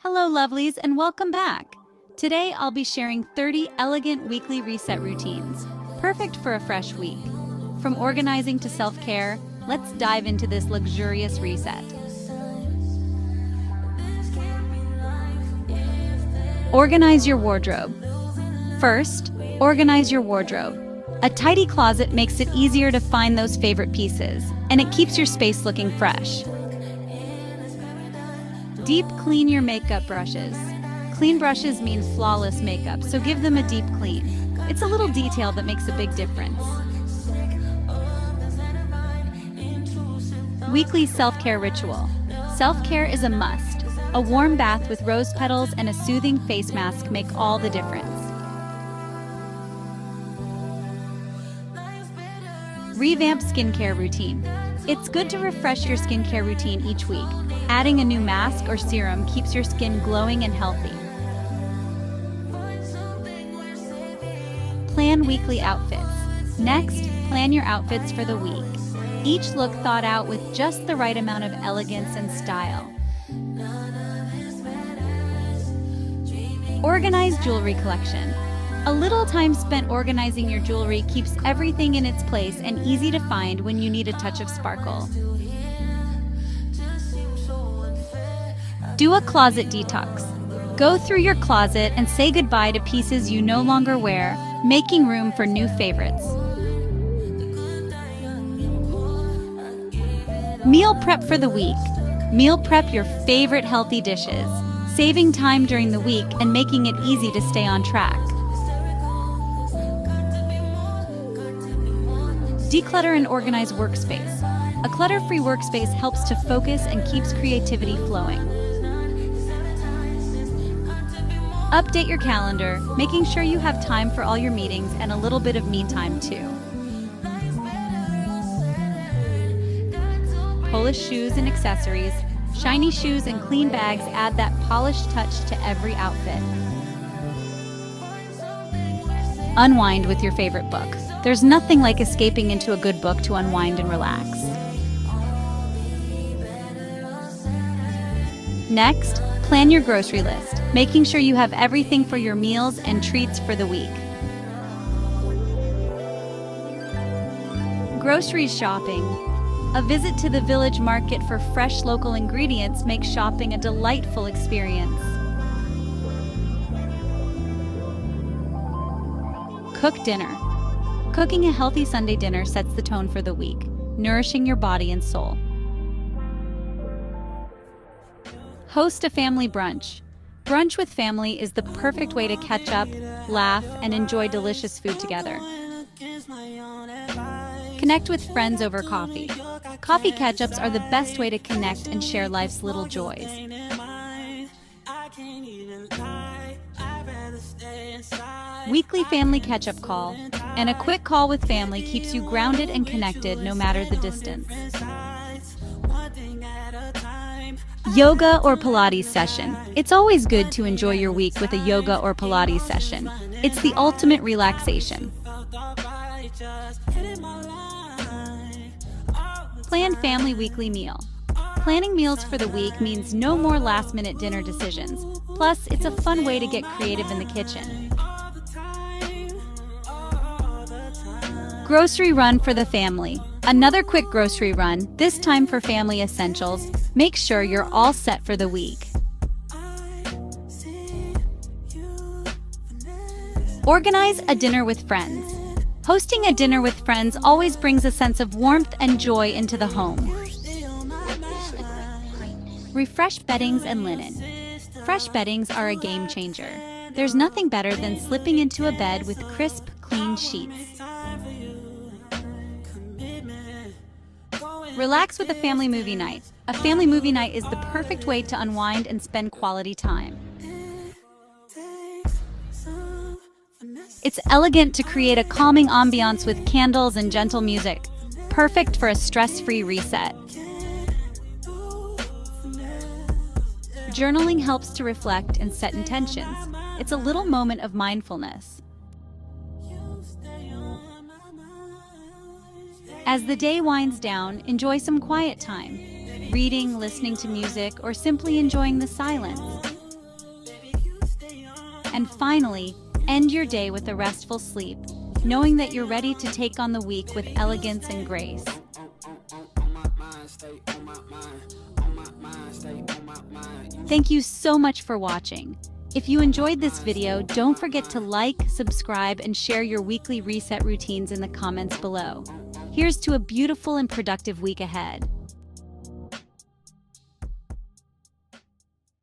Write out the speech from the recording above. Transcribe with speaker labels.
Speaker 1: Hello, lovelies, and welcome back. Today, I'll be sharing 30 elegant weekly reset routines, perfect for a fresh week. From organizing to self-care, let's dive into this luxurious reset. Organize your wardrobe. First, organize your wardrobe. A tidy closet makes it easier to find those favorite pieces, and it keeps your space looking fresh. Deep clean your makeup brushes. Clean brushes mean flawless makeup, so give them a deep clean. It's a little detail that makes a big difference. Weekly self-care ritual. Self-care is a must. A warm bath with rose petals and a soothing face mask make all the difference. Revamp skincare routine. It's good to refresh your skincare routine each week. Adding a new mask or serum keeps your skin glowing and healthy. Plan weekly outfits. Next, plan your outfits for the week. Each look thought out with just the right amount of elegance and style. Organize jewelry collection. A little time spent organizing your jewelry keeps everything in its place and easy to find when you need a touch of sparkle. Do a closet detox. Go through your closet and say goodbye to pieces you no longer wear, making room for new favorites. Meal prep for the week. Meal prep your favorite healthy dishes, saving time during the week and making it easy to stay on track. Declutter and organize workspace. A clutter-free workspace helps to focus and keeps creativity flowing. Update your calendar, making sure you have time for all your meetings and a little bit of me time too. Polish shoes and accessories. Shiny shoes and clean bags add that polished touch to every outfit. Unwind with your favorite book. There's nothing like escaping into a good book to unwind and relax. Next, plan your grocery list, making sure you have everything for your meals and treats for the week. Grocery shopping. A visit to the village market for fresh local ingredients makes shopping a delightful experience. Cook dinner. Cooking a healthy Sunday dinner sets the tone for the week, nourishing your body and soul. Host a family brunch. Brunch with family is the perfect way to catch up, laugh, and enjoy delicious food together. Connect with friends over coffee. Coffee catch-ups are the best way to connect and share life's little joys. Weekly family catch-up call. And a quick call with family keeps you grounded and connected no matter the distance. Yoga or Pilates session. It's always good to enjoy your week with a yoga or Pilates session. It's the ultimate relaxation. Plan family weekly meal. Planning meals for the week means no more last-minute dinner decisions. Plus, it's a fun way to get creative in the kitchen. Grocery run for the family. Another quick grocery run, this time for family essentials. Make sure you're all set for the week. Organize a dinner with friends. Hosting a dinner with friends always brings a sense of warmth and joy into the home. Refresh beddings and linen. Fresh beddings are a game changer. There's nothing better than slipping into a bed with crisp, clean sheets. Relax with a family movie night. A family movie night is the perfect way to unwind and spend quality time. It's elegant to create a calming ambiance with candles and gentle music, perfect for a stress-free reset. Journaling helps to reflect and set intentions. It's a little moment of mindfulness. As the day winds down, enjoy some quiet time. Reading, listening to music, or simply enjoying the silence. And finally, end your day with a restful sleep, knowing that you're ready to take on the week with elegance and grace. Thank you so much for watching. If you enjoyed this video, don't forget to like, subscribe, and share your weekly reset routines in the comments below. Here's to a beautiful and productive week ahead.